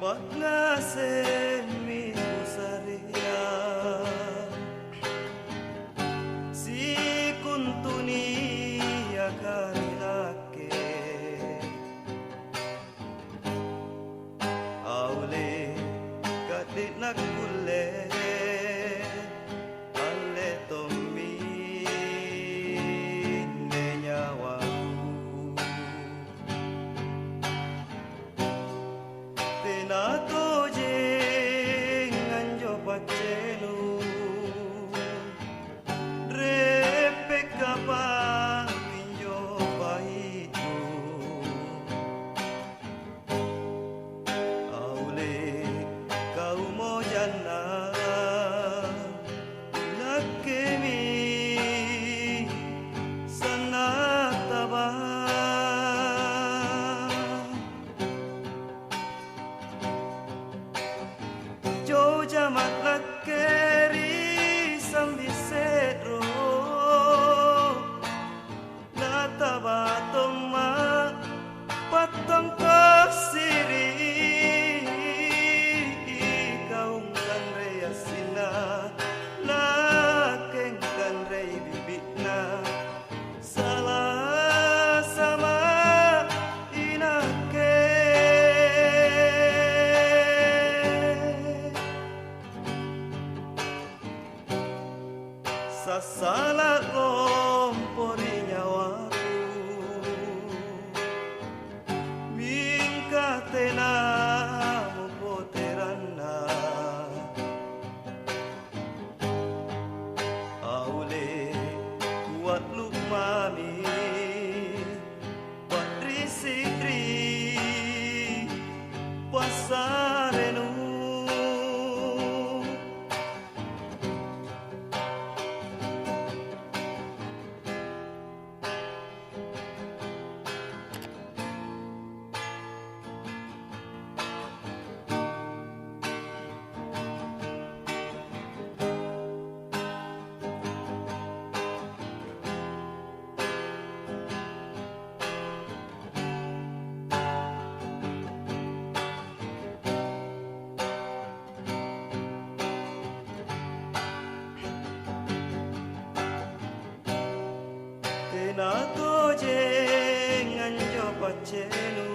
Pagngase mi usaria si kuntuni akarilake aule kadit nagule ale tomi nenyawa Nato je nganjo pacenu repe kapa minjo pahitu aule kau mojana nakemi sanataba Jo jamat nakeri sambisedro nataba toma patang kasiri kaum kan reasina lakeng kan rei bibitna salah sama inake Sasala lompori nyawaku Mingkatena mupoterana Aule kuat lukmami Patri sikri pasarenu Nato je nganjo pacenu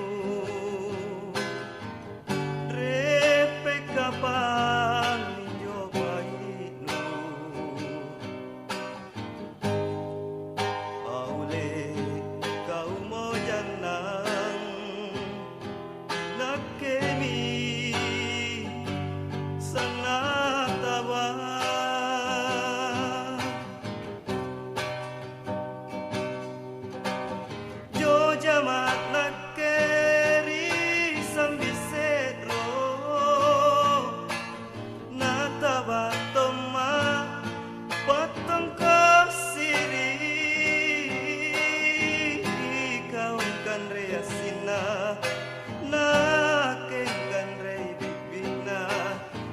repe kapang minjo pahitnu aule kau mojanang nakemi sangataba jamat nakeri sambisedro nataba toma patang kasiri kaum kan reasina nakeng kan rei bibina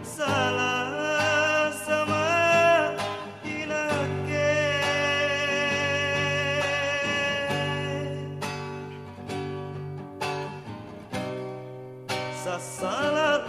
salah sama inake Sasala